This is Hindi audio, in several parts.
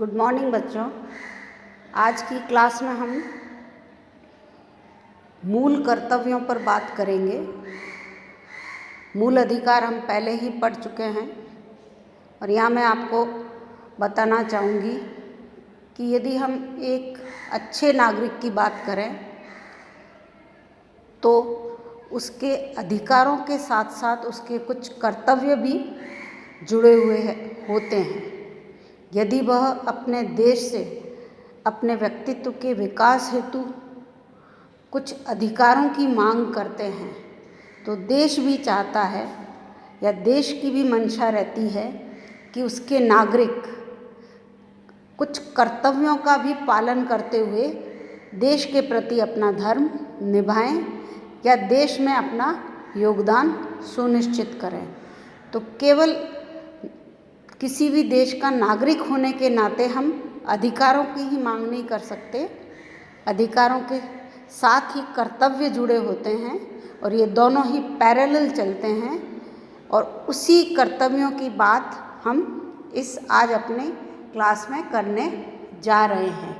गुड मॉर्निंग बच्चों। आज की क्लास में हम मूल कर्तव्यों पर बात करेंगे। मूल अधिकार हम पहले ही पढ़ चुके हैं और यहाँ मैं आपको बताना चाहूँगी कि यदि हम एक अच्छे नागरिक की बात करें तो उसके अधिकारों के साथ साथ उसके कुछ कर्तव्य भी जुड़े हुए होते हैं। यदि वह अपने देश से अपने व्यक्तित्व के विकास हेतु कुछ अधिकारों की मांग करते हैं तो देश भी चाहता है या देश की भी मंशा रहती है कि उसके नागरिक कुछ कर्तव्यों का भी पालन करते हुए देश के प्रति अपना धर्म निभाएं या देश में अपना योगदान सुनिश्चित करें। तो केवल किसी भी देश का नागरिक होने के नाते हम अधिकारों की ही मांग नहीं कर सकते। अधिकारों के साथ ही कर्तव्य जुड़े होते हैं और ये दोनों ही पैरेलल चलते हैं और उसी कर्तव्यों की बात हम आज अपने क्लास में करने जा रहे हैं।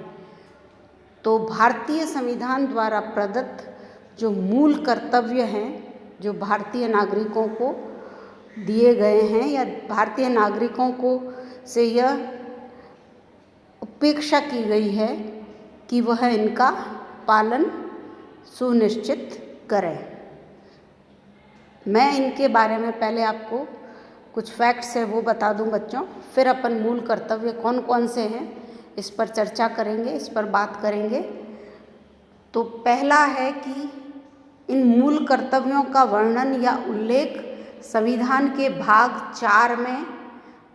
तो भारतीय संविधान द्वारा प्रदत्त जो मूल कर्तव्य हैं, जो भारतीय नागरिकों को दिए गए हैं या भारतीय नागरिकों को से यह अपेक्षा की गई है कि वह इनका पालन सुनिश्चित करें। मैं इनके बारे में पहले आपको कुछ फैक्ट्स है वो बता दूं बच्चों, फिर अपन मूल कर्तव्य कौन कौन से हैं इस पर चर्चा करेंगे, इस पर बात करेंगे। तो पहला है कि इन मूल कर्तव्यों का वर्णन या उल्लेख संविधान के भाग 4 में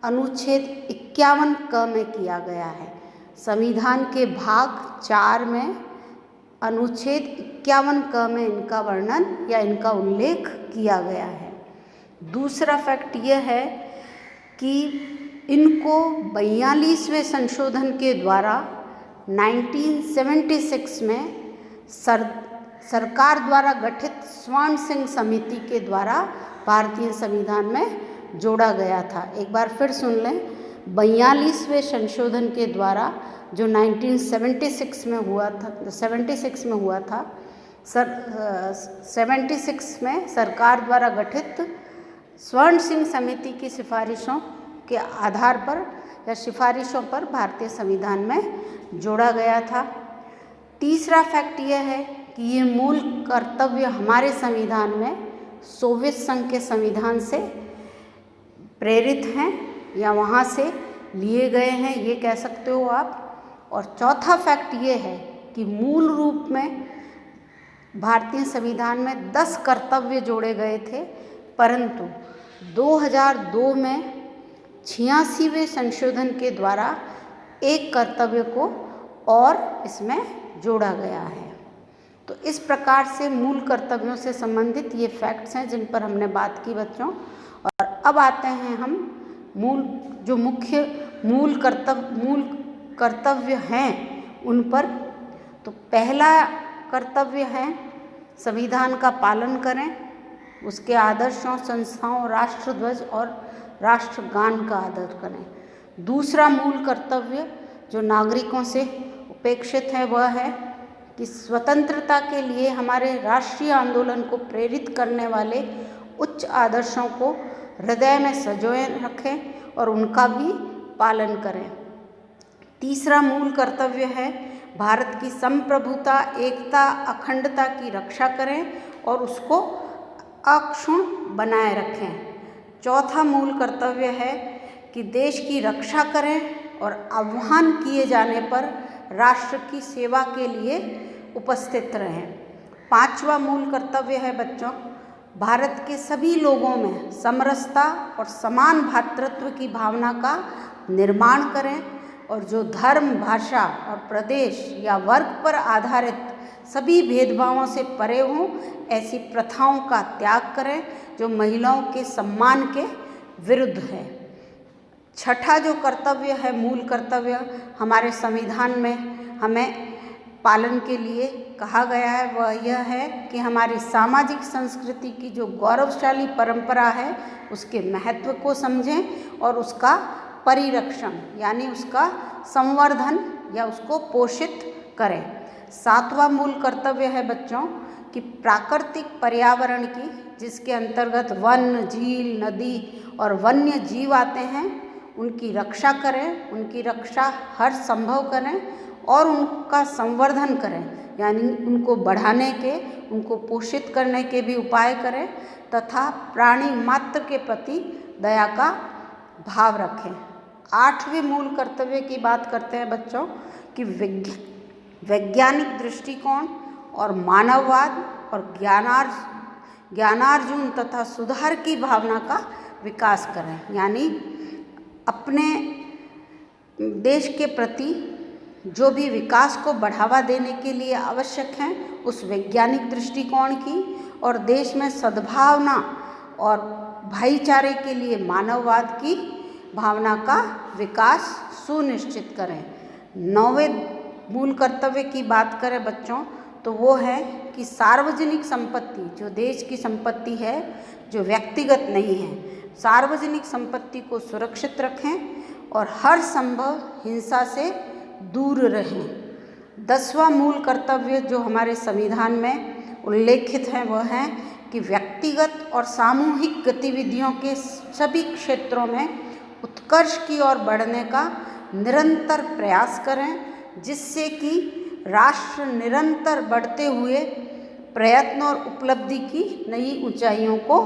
अनुच्छेद 51 क में किया गया है। संविधान के भाग 4 में अनुच्छेद 51 क में इनका वर्णन या इनका उल्लेख किया गया है। दूसरा फैक्ट यह है कि इनको 42वें संशोधन के द्वारा 1976 में सरकार द्वारा गठित स्वर्ण सिंह समिति के द्वारा भारतीय संविधान में जोड़ा गया था। एक बार फिर सुन लें, 42वें संशोधन के द्वारा जो 1976 में हुआ था, 76 में सरकार द्वारा गठित स्वर्ण सिंह समिति की सिफारिशों के आधार पर या सिफारिशों पर भारतीय संविधान में जोड़ा गया था। तीसरा फैक्ट यह है कि ये मूल कर्तव्य हमारे संविधान में सोवियत संघ के संविधान से प्रेरित हैं या वहाँ से लिए गए हैं, ये कह सकते हो आप। और चौथा फैक्ट ये है कि मूल रूप में भारतीय संविधान में 10 कर्तव्य जोड़े गए थे, परंतु 2002 में 86वें संशोधन के द्वारा एक कर्तव्य को और इसमें जोड़ा गया है। तो इस प्रकार से मूल कर्तव्यों से संबंधित ये फैक्ट्स हैं जिन पर हमने बात की बच्चों। और अब आते हैं हम मुख्य मूल कर्तव्य हैं उन पर। तो पहला कर्तव्य है संविधान का पालन करें, उसके आदर्शों, संस्थाओं, राष्ट्रध्वज और राष्ट्रगान का आदर करें। दूसरा मूल कर्तव्य जो नागरिकों से अपेक्षित है वह है कि स्वतंत्रता के लिए हमारे राष्ट्रीय आंदोलन को प्रेरित करने वाले उच्च आदर्शों को हृदय में संजोए रखें और उनका भी पालन करें। तीसरा मूल कर्तव्य है भारत की संप्रभुता, एकता, अखंडता की रक्षा करें और उसको अक्षुण्ण बनाए रखें। चौथा मूल कर्तव्य है कि देश की रक्षा करें और आह्वान किए जाने पर राष्ट्र की सेवा के लिए उपस्थित रहें। पांचवा मूल कर्तव्य है बच्चों, भारत के सभी लोगों में समरसता और समान भ्रातृत्व की भावना का निर्माण करें और जो धर्म, भाषा और प्रदेश या वर्ग पर आधारित सभी भेदभावों से परे हों ऐसी प्रथाओं का त्याग करें जो महिलाओं के सम्मान के विरुद्ध है। छठा जो कर्तव्य है, मूल कर्तव्य हमारे संविधान में हमें पालन के लिए कहा गया है, वह यह है कि हमारी सामाजिक संस्कृति की जो गौरवशाली परंपरा है उसके महत्व को समझें और उसका परिरक्षण यानी उसका संवर्धन या उसको पोषित करें। 7वां मूल कर्तव्य है बच्चों कि प्राकृतिक पर्यावरण की, जिसके अंतर्गत वन, झील, नदी और वन्य जीव आते हैं, उनकी रक्षा करें, उनकी रक्षा हर संभव करें और उनका संवर्धन करें, यानी उनको बढ़ाने के, उनको पोषित करने के भी उपाय करें तथा प्राणी मात्र के प्रति दया का भाव रखें। 8वें मूल कर्तव्य की बात करते हैं बच्चों कि वैज्ञानिक दृष्टिकोण और मानववाद और ज्ञानार्जन तथा सुधार की भावना का विकास करें, यानी अपने देश के प्रति जो भी विकास को बढ़ावा देने के लिए आवश्यक हैं उस वैज्ञानिक दृष्टिकोण की और देश में सद्भावना और भाईचारे के लिए मानववाद की भावना का विकास सुनिश्चित करें। 9वें मूल कर्तव्य की बात करें बच्चों तो वो है कि सार्वजनिक संपत्ति, जो देश की संपत्ति है, जो व्यक्तिगत नहीं है, सार्वजनिक संपत्ति को सुरक्षित रखें और हर संभव हिंसा से दूर रहें। 10वां मूल कर्तव्य जो हमारे संविधान में उल्लेखित है वह है कि व्यक्तिगत और सामूहिक गतिविधियों के सभी क्षेत्रों में उत्कर्ष की ओर बढ़ने का निरंतर प्रयास करें, जिससे कि राष्ट्र निरंतर बढ़ते हुए प्रयत्न और उपलब्धि की नई ऊंचाइयों को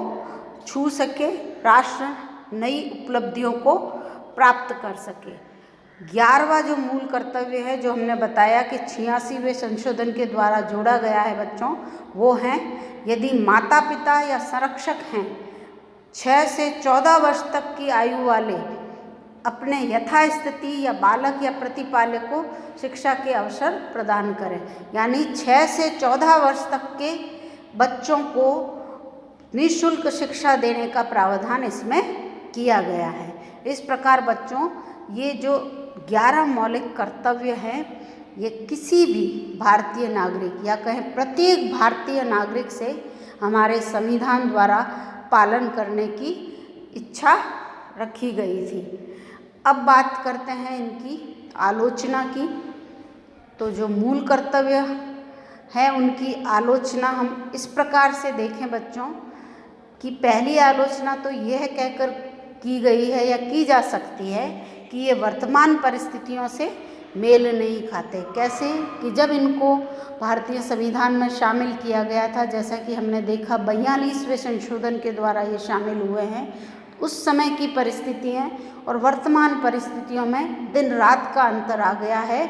छू सके, राष्ट्र नई उपलब्धियों को प्राप्त कर सके। 11वां जो मूल कर्तव्य है जो हमने बताया कि 86वें संशोधन के द्वारा जोड़ा गया है बच्चों, वो है यदि माता पिता या संरक्षक हैं 6 से 14 वर्ष तक की आयु वाले अपने यथास्थिति या बालक या प्रतिपालक को शिक्षा के अवसर प्रदान करें, यानी 6 से 14 वर्ष तक के बच्चों को निःशुल्क शिक्षा देने का प्रावधान इसमें किया गया है। इस प्रकार बच्चों ये जो 11 मौलिक कर्तव्य हैं ये किसी भी भारतीय नागरिक या कहें प्रत्येक भारतीय नागरिक से हमारे संविधान द्वारा पालन करने की इच्छा रखी गई थी। अब बात करते हैं इनकी आलोचना की। तो जो मूल कर्तव्य है उनकी आलोचना हम इस प्रकार से देखें बच्चों कि पहली आलोचना तो यह कहकर की गई है या की जा सकती है कि ये वर्तमान परिस्थितियों से मेल नहीं खाते। कैसे कि जब इनको भारतीय संविधान में शामिल किया गया था, जैसा कि हमने देखा 42वें संशोधन के द्वारा ये शामिल हुए हैं, उस समय की परिस्थितियाँ और वर्तमान परिस्थितियों में दिन रात का अंतर आ गया है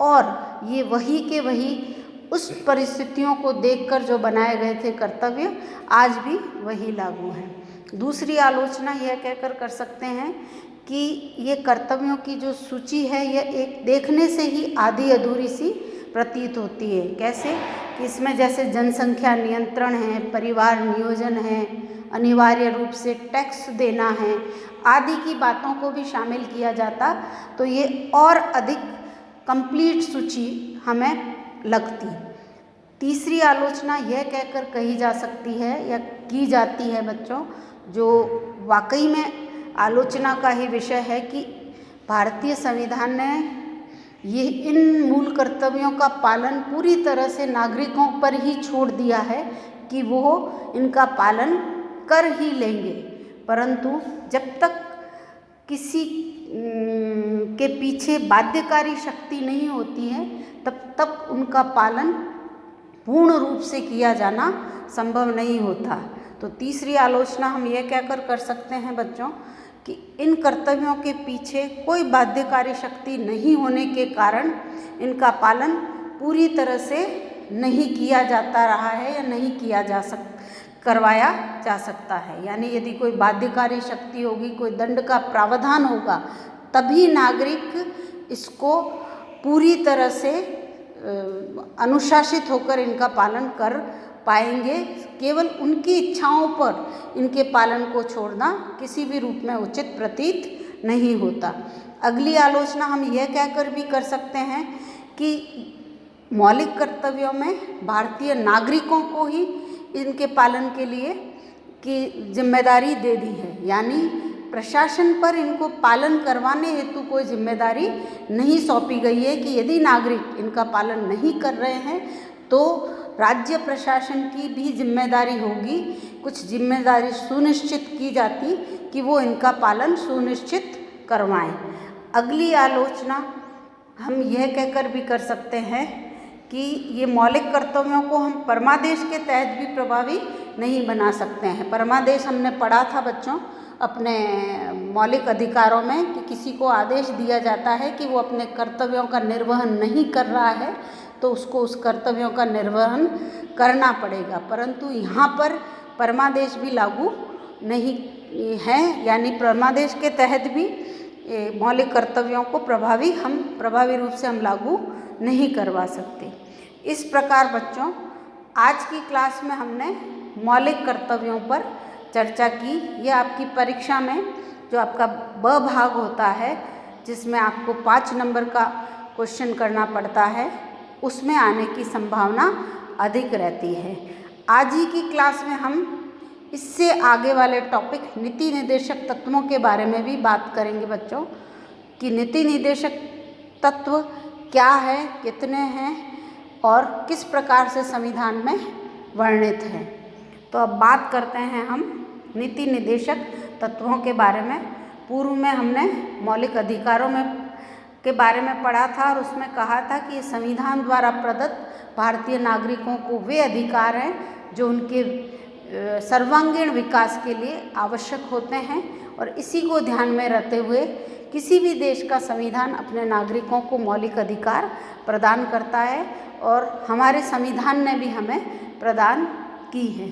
और ये वही के वही उस परिस्थितियों को देखकर जो बनाए गए थे कर्तव्य आज भी वही लागू हैं। दूसरी आलोचना यह कहकर कर सकते हैं कि ये कर्तव्यों की जो सूची है यह एक देखने से ही आधी अधूरी सी प्रतीत होती है। कैसे कि इसमें जैसे जनसंख्या नियंत्रण है, परिवार नियोजन है, अनिवार्य रूप से टैक्स देना है आदि की बातों को भी शामिल किया जाता तो ये और अधिक कंप्लीट सूची हमें लगती। तीसरी आलोचना यह कहकर कही जा सकती है या की जाती है बच्चों, जो वाकई में आलोचना का ही विषय है कि भारतीय संविधान ने ये इन मूल कर्तव्यों का पालन पूरी तरह से नागरिकों पर ही छोड़ दिया है कि वो इनका पालन कर ही लेंगे, परंतु जब तक किसी के पीछे बाध्यकारी शक्ति नहीं होती है तब तक उनका पालन पूर्ण रूप से किया जाना संभव नहीं होता। तो तीसरी आलोचना हम यह कहकर कर सकते हैं बच्चों कि इन कर्तव्यों के पीछे कोई बाध्यकारी शक्ति नहीं होने के कारण इनका पालन पूरी तरह से नहीं किया जाता रहा है या नहीं किया करवाया जा सकता है। यानी यदि कोई बाध्यकारी शक्ति होगी, कोई दंड का प्रावधान होगा, तभी नागरिक इसको पूरी तरह से अनुशासित होकर इनका पालन कर पाएंगे। केवल उनकी इच्छाओं पर इनके पालन को छोड़ना किसी भी रूप में उचित प्रतीत नहीं होता। अगली आलोचना हम यह कहकर भी कर सकते हैं कि मौलिक कर्तव्यों में भारतीय नागरिकों को ही इनके पालन के लिए की जिम्मेदारी दे दी है, यानी प्रशासन पर इनको पालन करवाने हेतु कोई जिम्मेदारी नहीं सौंपी गई है कि यदि नागरिक इनका पालन नहीं कर रहे हैं तो राज्य प्रशासन की भी जिम्मेदारी होगी, कुछ जिम्मेदारी सुनिश्चित की जाती कि वो इनका पालन सुनिश्चित करवाएं। अगली आलोचना हम यह कहकर भी कर सकते हैं कि ये मौलिक कर्तव्यों को हम परमादेश के तहत भी प्रभावी नहीं बना सकते हैं। परमादेश हमने पढ़ा था बच्चों अपने मौलिक अधिकारों में कि किसी को आदेश दिया जाता है कि वो अपने कर्तव्यों का निर्वहन नहीं कर रहा है तो उसको उस कर्तव्यों का निर्वहन करना पड़ेगा, परंतु यहाँ पर परमादेश भी लागू नहीं है, यानी परमादेश के तहत भी मौलिक कर्तव्यों को प्रभावी रूप से हम लागू नहीं करवा सकते। इस प्रकार बच्चों आज की क्लास में हमने मौलिक कर्तव्यों पर चर्चा की। यह आपकी परीक्षा में जो आपका ब भाग होता है जिसमें आपको 5 नंबर का क्वेश्चन करना पड़ता है उसमें आने की संभावना अधिक रहती है। आज ही की क्लास में हम इससे आगे वाले टॉपिक नीति निर्देशक तत्वों के बारे में भी बात करेंगे बच्चों कि नीति निर्देशक तत्व क्या है, कितने हैं और किस प्रकार से संविधान में वर्णित हैं। तो अब बात करते हैं हम नीति निर्देशक तत्वों के बारे में। पूर्व में हमने मौलिक अधिकारों के बारे में पढ़ा था और उसमें कहा था कि संविधान द्वारा प्रदत्त भारतीय नागरिकों को वे अधिकार हैं जो उनके सर्वांगीण विकास के लिए आवश्यक होते हैं और इसी को ध्यान में रखते हुए किसी भी देश का संविधान अपने नागरिकों को मौलिक अधिकार प्रदान करता है और हमारे संविधान ने भी हमें प्रदान की है।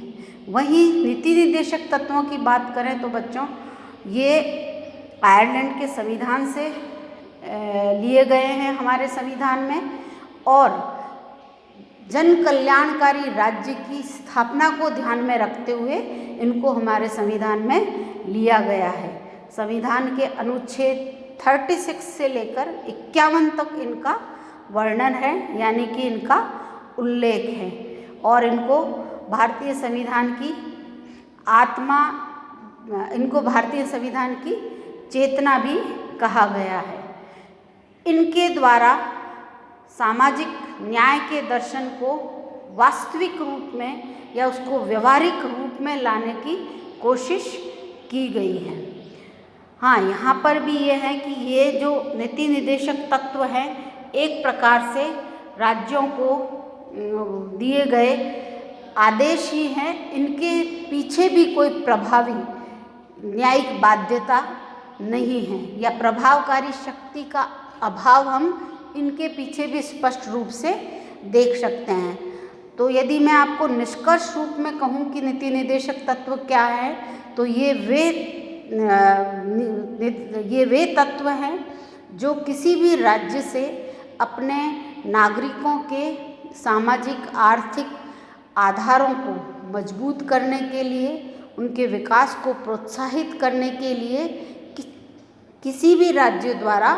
वहीं नीति निर्देशक तत्वों की बात करें तो बच्चों ये आयरलैंड के संविधान से लिए गए हैं हमारे संविधान में और जन कल्याणकारी राज्य की स्थापना को ध्यान में रखते हुए इनको हमारे संविधान में लिया गया है। संविधान के अनुच्छेद 36 से लेकर 51 तक इनका वर्णन है, यानी कि इनका उल्लेख है और इनको भारतीय संविधान की आत्मा, इनको भारतीय संविधान की चेतना भी कहा गया है। इनके द्वारा सामाजिक न्याय के दर्शन को वास्तविक रूप में या उसको व्यवहारिक रूप में लाने की कोशिश की गई है। हाँ, यहाँ पर भी ये है कि ये जो नीति निर्देशक तत्व हैं एक प्रकार से राज्यों को दिए गए आदेश ही हैं, इनके पीछे भी कोई प्रभावी न्यायिक बाध्यता नहीं है या प्रभावकारी शक्ति का अभाव हम इनके पीछे भी स्पष्ट रूप से देख सकते हैं। तो यदि मैं आपको निष्कर्ष रूप में कहूँ कि नीति निर्देशक तत्व क्या है तो ये वे तत्व हैं जो किसी भी राज्य से अपने नागरिकों के सामाजिक आर्थिक आधारों को मजबूत करने के लिए, उनके विकास को प्रोत्साहित करने के लिए किसी भी राज्य द्वारा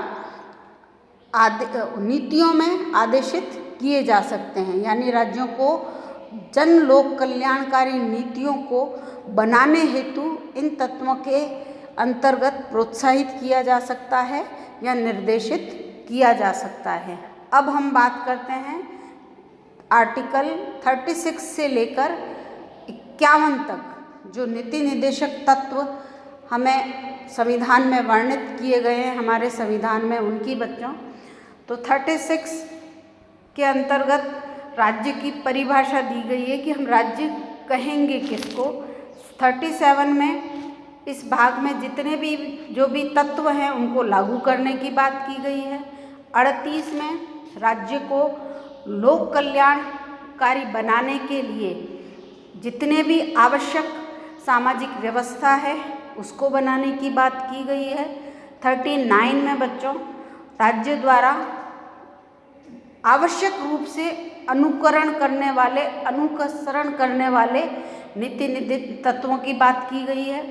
नीतियों में आदेशित किए जा सकते हैं। यानी राज्यों को जन लोक कल्याणकारी नीतियों को बनाने हेतु इन तत्वों के अंतर्गत प्रोत्साहित किया जा सकता है या निर्देशित किया जा सकता है। अब हम बात करते हैं आर्टिकल 36 से लेकर 51 तक जो नीति निर्देशक तत्व हमें संविधान में वर्णित किए गए हैं हमारे संविधान में, उनकी बच्चों। तो 36 के अंतर्गत राज्य की परिभाषा दी गई है कि हम राज्य कहेंगे किसको। 37 में इस भाग में जितने भी जो भी तत्व हैं उनको लागू करने की बात की गई है। 38 में राज्य को लोक कल्याणकारी बनाने के लिए जितने भी आवश्यक सामाजिक व्यवस्था है उसको बनाने की बात की गई है। 39 में बच्चों राज्य द्वारा आवश्यक रूप से अनुकसरण करने वाले नीति निर्देशक तत्वों की बात की गई है।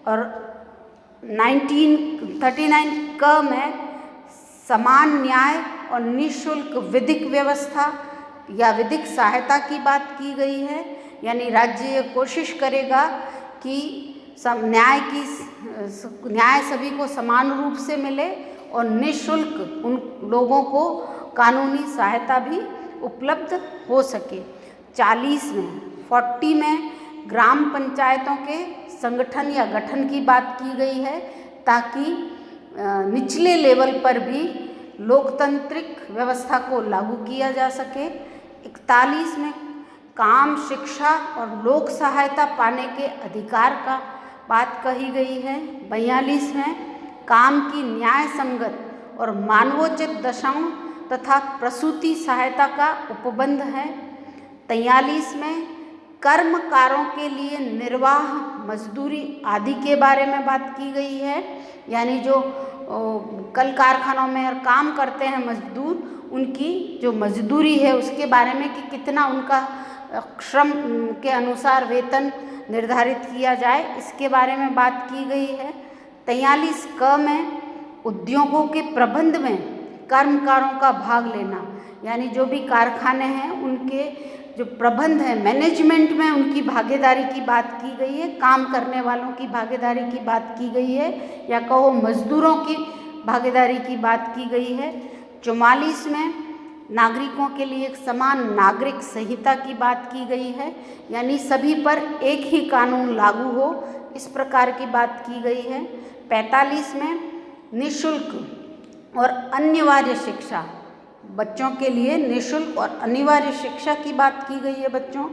और 39 क में समान न्याय और निःशुल्क विधिक व्यवस्था या विधिक सहायता की बात की गई है। यानी राज्य ये कोशिश करेगा कि न्याय सभी को समान रूप से मिले और निःशुल्क उन लोगों को कानूनी सहायता भी उपलब्ध हो सके। 40 में ग्राम पंचायतों के संगठन या गठन की बात की गई है ताकि निचले लेवल पर भी लोकतांत्रिक व्यवस्था को लागू किया जा सके। 41 में काम, शिक्षा और लोक सहायता पाने के अधिकार का बात कही गई है। 42 में काम की न्याय संगत और मानवोचित दशाओं तथा प्रसूति सहायता का उपबंध है। 43 में कर्मकारों के लिए निर्वाह, मजदूरी आदि के बारे में बात की गई है, यानी जो कल कारखानों में और काम करते हैं मजदूर, उनकी जो मजदूरी है उसके बारे में कि कितना उनका श्रम के अनुसार वेतन निर्धारित किया जाए, इसके बारे में बात की गई है। 43 क में उद्योगों के प्रबंध में कर्मकारों का भाग लेना, यानी जो भी कारखाने हैं उनके जो प्रबंध है, मैनेजमेंट में उनकी भागीदारी की बात की गई है, काम करने वालों की भागीदारी की बात की गई है, या कहो मजदूरों की भागीदारी की बात की गई है। 44 में नागरिकों के लिए एक समान नागरिक संहिता की बात की गई है, यानी सभी पर एक ही कानून लागू हो, इस प्रकार की बात की गई है। 45 में निःशुल्क और अनिवार्य शिक्षा, बच्चों के लिए निःशुल्क और अनिवार्य शिक्षा की बात की गई है बच्चों।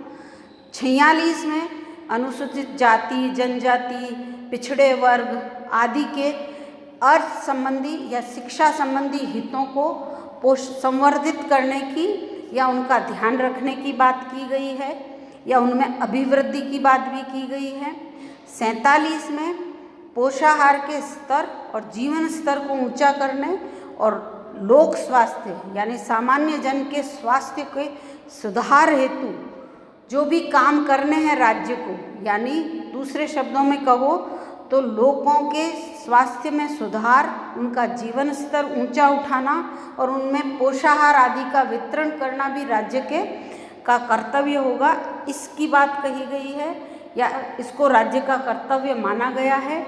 46 में अनुसूचित जाति, जनजाति, पिछड़े वर्ग आदि के अर्थ संबंधी या शिक्षा संबंधी हितों को संवर्धित करने की या उनका ध्यान रखने की बात की गई है, या उनमें अभिवृद्धि की बात भी की गई है। 47 में पोषाहार के स्तर और जीवन स्तर को ऊंचा करने और लोक स्वास्थ्य यानी सामान्य जन के स्वास्थ्य के सुधार हेतु जो भी काम करने हैं राज्य को, यानी दूसरे शब्दों में कहो तो लोगों के स्वास्थ्य में सुधार, उनका जीवन स्तर ऊंचा उठाना और उनमें पोषाहार आदि का वितरण करना भी राज्य का कर्तव्य होगा, इसकी बात कही गई है या इसको राज्य का कर्तव्य माना गया है।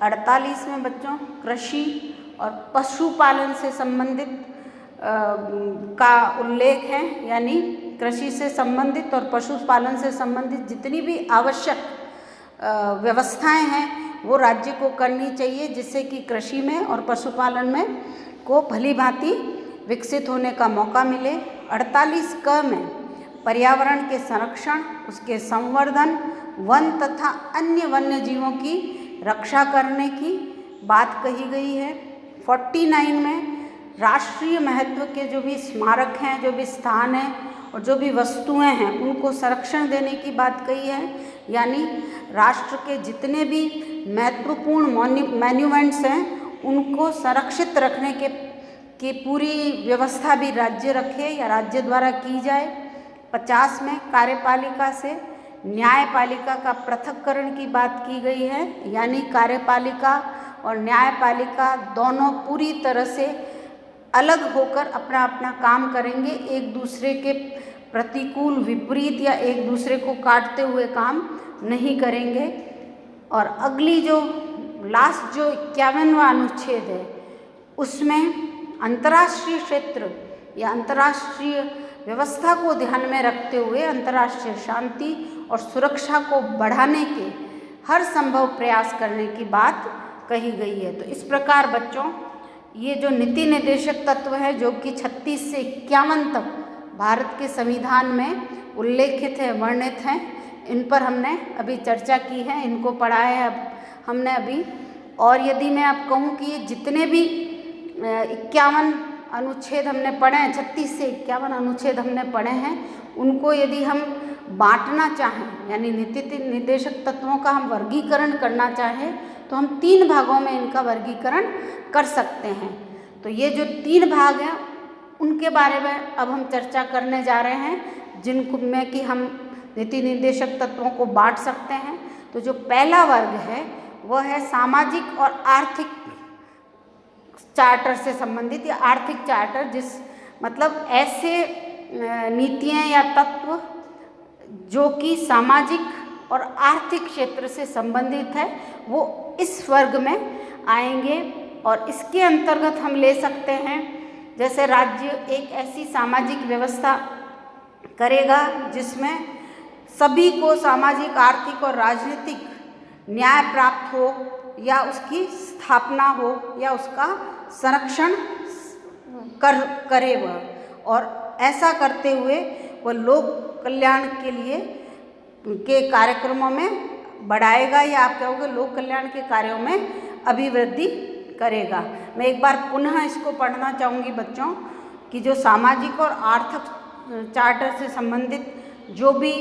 48 में बच्चों कृषि और पशुपालन से संबंधित का उल्लेख है, यानी कृषि से संबंधित और पशुपालन से संबंधित जितनी भी आवश्यक व्यवस्थाएं हैं वो राज्य को करनी चाहिए, जिससे कि कृषि में और पशुपालन में को भली भांति विकसित होने का मौका मिले। 48 क में पर्यावरण के संरक्षण, उसके संवर्धन, वन तथा अन्य वन्य जीवों की रक्षा करने की बात कही गई है। 49 में राष्ट्रीय महत्व के जो भी स्मारक हैं, जो भी स्थान हैं और जो भी वस्तुएं हैं उनको संरक्षण देने की बात कही है, यानी राष्ट्र के जितने भी महत्वपूर्ण मॉन्यूमेंट्स हैं उनको संरक्षित रखने की पूरी व्यवस्था भी राज्य रखे या राज्य द्वारा की जाए। 50 में कार्यपालिका से न्यायपालिका का पृथक्करण की बात की गई है, यानी कार्यपालिका और न्यायपालिका दोनों पूरी तरह से अलग होकर अपना अपना काम करेंगे, एक दूसरे के प्रतिकूल विपरीत या एक दूसरे को काटते हुए काम नहीं करेंगे। और अगली जो लास्ट जो 51वां अनुच्छेद है उसमें अंतर्राष्ट्रीय क्षेत्र या अंतर्राष्ट्रीय व्यवस्था को ध्यान में रखते हुए अंतर्राष्ट्रीय शांति और सुरक्षा को बढ़ाने के हर संभव प्रयास करने की बात कही गई है। तो इस प्रकार बच्चों ये जो नीति निर्देशक तत्व है जो कि 36 से 51 तक भारत के संविधान में उल्लेखित है, वर्णित हैं, इन पर हमने अभी चर्चा की है, इनको पढ़ा है अब हमने अभी। और यदि मैं आप कहूँ कि ये जितने भी 51 अनुच्छेद हमने पढ़े हैं, 36 से 51 अनुच्छेद हमने पढ़े हैं, उनको यदि हम बांटना चाहें यानी नीति निर्देशक तत्वों का हम वर्गीकरण करना चाहें तो हम 3 भागों में इनका वर्गीकरण कर सकते हैं। तो ये जो 3 भाग हैं उनके बारे में अब हम चर्चा करने जा रहे हैं, जिनको में कि हम नीति निर्देशक तत्वों को बांट सकते हैं। तो जो पहला वर्ग है वह है सामाजिक और आर्थिक चार्टर से संबंधित या आर्थिक चार्टर, जिस मतलब ऐसे नीतियाँ या तत्व जो कि सामाजिक और आर्थिक क्षेत्र से संबंधित है वो इस वर्ग में आएंगे। और इसके अंतर्गत हम ले सकते हैं, जैसे राज्य एक ऐसी सामाजिक व्यवस्था करेगा जिसमें सभी को सामाजिक, आर्थिक और राजनीतिक न्याय प्राप्त हो, या उसकी स्थापना हो, या उसका संरक्षण करे वह, और ऐसा करते हुए वह लोक कल्याण के लिए के कार्यक्रमों में बढ़ाएगा, या आप कहोगे लोक कल्याण के कार्यों में अभिवृद्धि करेगा। मैं एक बार पुनः इसको पढ़ना चाहूँगी बच्चों कि जो सामाजिक और आर्थिक चार्टर से संबंधित जो भी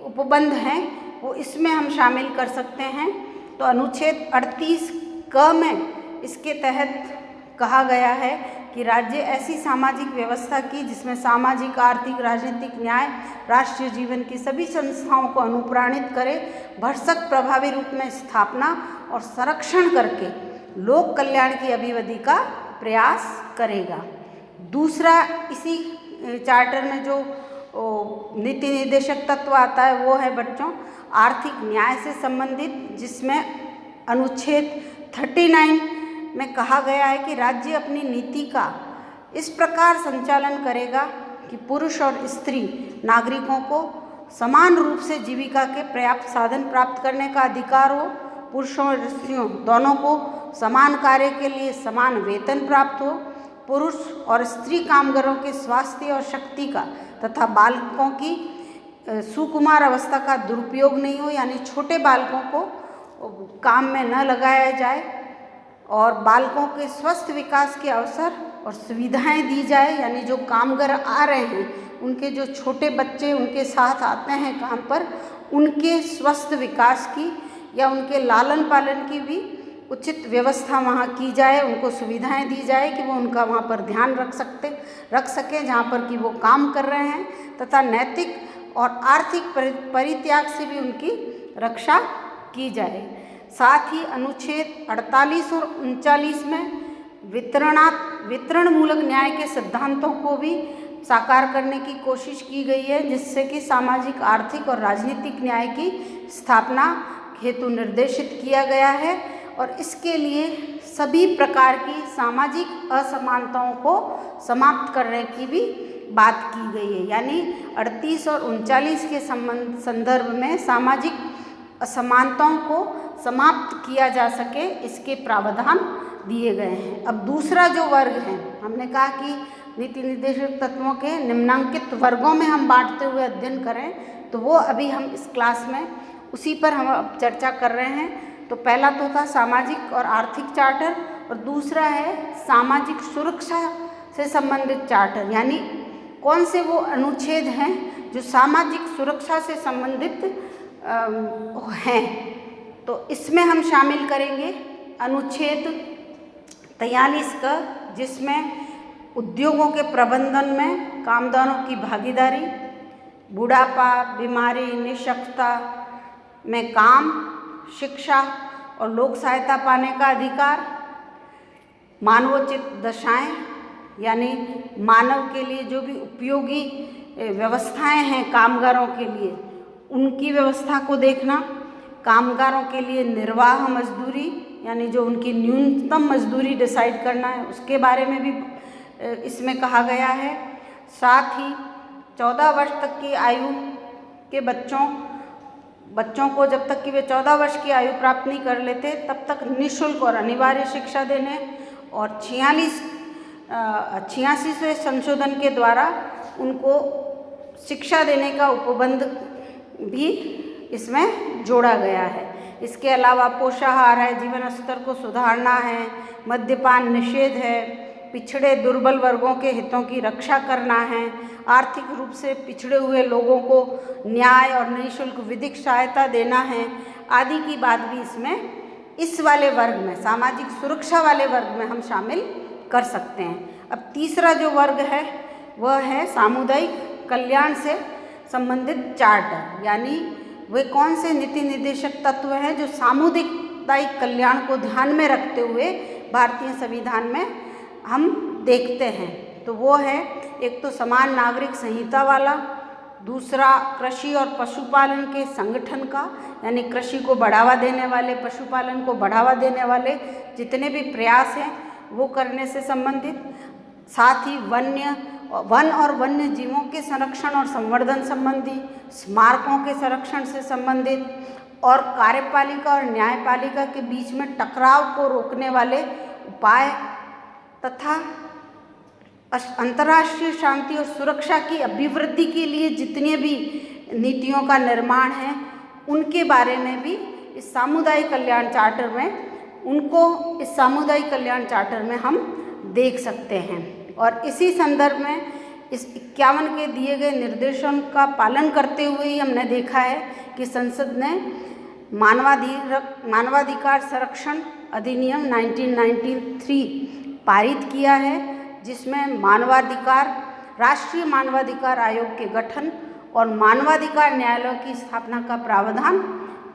उपबंध हैं वो इसमें हम शामिल कर सकते हैं। तो अनुच्छेद 38 क में इसके तहत कहा गया है कि राज्य ऐसी सामाजिक व्यवस्था की जिसमें सामाजिक, आर्थिक, राजनीतिक न्याय, राष्ट्रीय जीवन की सभी संस्थाओं को अनुप्राणित करे, भरसक प्रभावी रूप में स्थापना और संरक्षण करके लोक कल्याण की अभिवृद्धि का प्रयास करेगा। दूसरा इसी चार्टर में जो नीति निर्देशक तत्व आता है वो है बच्चों आर्थिक न्याय से संबंधित, जिसमें अनुच्छेद 39 में कहा गया है कि राज्य अपनी नीति का इस प्रकार संचालन करेगा कि पुरुष और स्त्री नागरिकों को समान रूप से जीविका के पर्याप्त साधन प्राप्त करने का अधिकार हो, पुरुषों और स्त्रियों दोनों को समान कार्य के लिए समान वेतन प्राप्त हो, पुरुष और स्त्री कामगारों के स्वास्थ्य और शक्ति का तथा बालकों की सुकुमार अवस्था का दुरुपयोग नहीं हो, यानी छोटे बालकों को काम में न लगाया जाए, और बालकों के स्वस्थ विकास के अवसर और सुविधाएं दी जाए, यानी जो कामगार आ रहे हैं उनके जो छोटे बच्चे उनके साथ आते हैं काम पर, उनके स्वस्थ विकास की या उनके लालन पालन की भी उचित व्यवस्था वहाँ की जाए, उनको सुविधाएं दी जाए कि वो उनका वहाँ पर ध्यान रख सकें जहाँ पर कि वो काम कर रहे हैं, तथा नैतिक और आर्थिक परित्याग से भी उनकी रक्षा की जाए। साथ ही अनुच्छेद 48 और 39 में वितरण मूलक न्याय के सिद्धांतों को भी साकार करने की कोशिश की गई है, जिससे कि सामाजिक, आर्थिक और राजनीतिक न्याय की स्थापना हेतु निर्देशित किया गया है, और इसके लिए सभी प्रकार की सामाजिक असमानताओं को समाप्त करने की भी बात की गई है। यानी 38 और 39 के संदर्भ में सामाजिक असमानताओं को समाप्त किया जा सके, इसके प्रावधान दिए गए हैं। अब दूसरा जो वर्ग है, हमने कहा कि नीति निर्देशक तत्वों के निम्नांकित वर्गों में हम बांटते हुए अध्ययन करें, तो वो अभी हम इस क्लास में उसी पर हम अब चर्चा कर रहे हैं। तो पहला तो था सामाजिक और आर्थिक चार्टर, और दूसरा है सामाजिक सुरक्षा से संबंधित चार्टर, यानी कौन से वो अनुच्छेद हैं जो सामाजिक सुरक्षा से संबंधित हैं। तो इसमें हम शामिल करेंगे अनुच्छेद 43 का, जिसमें उद्योगों के प्रबंधन में कामदारों की भागीदारी, बुढ़ापा, बीमारी, निःशक्तता में काम, शिक्षा और लोक सहायता पाने का अधिकार, मानवोचित दशाएं, यानी मानव के लिए जो भी उपयोगी व्यवस्थाएं हैं कामगारों के लिए, उनकी व्यवस्था को देखना, कामगारों के लिए निर्वाह मजदूरी, यानी जो उनकी न्यूनतम मजदूरी डिसाइड करना है, उसके बारे में भी इसमें कहा गया है। साथ ही 14 वर्ष तक की आयु के बच्चों को जब तक कि वे 14 वर्ष की आयु प्राप्त नहीं कर लेते तब तक निःशुल्क और अनिवार्य शिक्षा देने, और 86वें संशोधन के द्वारा उनको शिक्षा देने का उपबंध भी इसमें जोड़ा गया है। इसके अलावा पोषाहार है, जीवन स्तर को सुधारना है, मद्यपान निषेध है, पिछड़े दुर्बल वर्गों के हितों की रक्षा करना है, आर्थिक रूप से पिछड़े हुए लोगों को न्याय और निःशुल्क विधिक सहायता देना है, आदि की बात भी इसमें इस वाले वर्ग में, सामाजिक सुरक्षा वाले वर्ग में हम शामिल कर सकते हैं। अब तीसरा जो वर्ग है वह है सामुदायिक कल्याण से संबंधित चार्टर, यानी वे कौन से नीति निर्देशक तत्व हैं जो सामुदायिक कल्याण को ध्यान में रखते हुए भारतीय संविधान में हम देखते हैं। तो वो है एक तो समान नागरिक संहिता वाला, दूसरा कृषि और पशुपालन के संगठन का, यानी कृषि को बढ़ावा देने वाले, पशुपालन को बढ़ावा देने वाले जितने भी प्रयास हैं वो करने से संबंधित, साथ ही वन और वन्य जीवों के संरक्षण और संवर्धन संबंधी, स्मारकों के संरक्षण से संबंधित और कार्यपालिका और न्यायपालिका के बीच में टकराव को रोकने वाले उपाय तथा अंतर्राष्ट्रीय शांति और सुरक्षा की अभिवृद्धि के लिए जितने भी नीतियों का निर्माण है उनके बारे में भी इस सामुदायिक कल्याण चार्टर में हम देख सकते हैं। और इसी संदर्भ में इस 51 के दिए गए निर्देशों का पालन करते हुए ही हमने देखा है कि संसद ने मानवाधिकार संरक्षण अधिनियम 1993 पारित किया है, जिसमें राष्ट्रीय मानवाधिकार आयोग के गठन और मानवाधिकार न्यायालयों की स्थापना का प्रावधान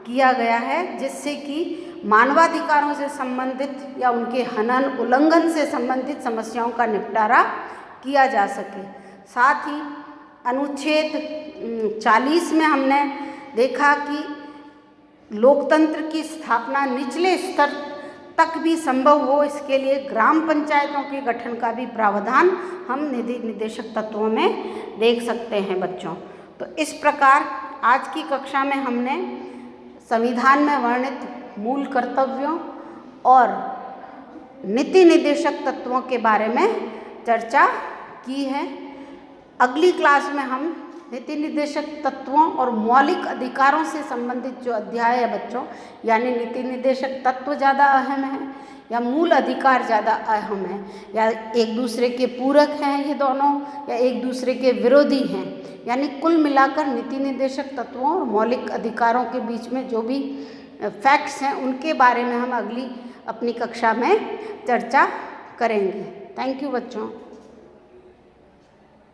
किया गया है, जिससे कि मानवाधिकारों से संबंधित या उनके हनन उल्लंघन से संबंधित समस्याओं का निपटारा किया जा सके। साथ ही अनुच्छेद 40 में हमने देखा कि लोकतंत्र की स्थापना निचले स्तर तक भी संभव हो, इसके लिए ग्राम पंचायतों के गठन का भी प्रावधान हम नीति निर्देशक तत्वों में देख सकते हैं बच्चों। तो इस प्रकार आज की कक्षा में हमने संविधान में वर्णित मूल कर्तव्यों और नीति निर्देशक तत्वों के बारे में चर्चा की है। अगली क्लास में हम नीति निर्देशक तत्वों और मौलिक अधिकारों से संबंधित जो अध्याय है बच्चों, यानी नीति निर्देशक तत्व ज़्यादा अहम है या मूल अधिकार ज़्यादा अहम है, या एक दूसरे के पूरक हैं ये दोनों, या एक दूसरे के विरोधी हैं, यानी कुल मिलाकर नीति निर्देशक तत्वों और मौलिक अधिकारों के बीच में जो भी फैक्ट्स हैं उनके बारे में हम अगली अपनी कक्षा में चर्चा करेंगे। थैंक यू बच्चों।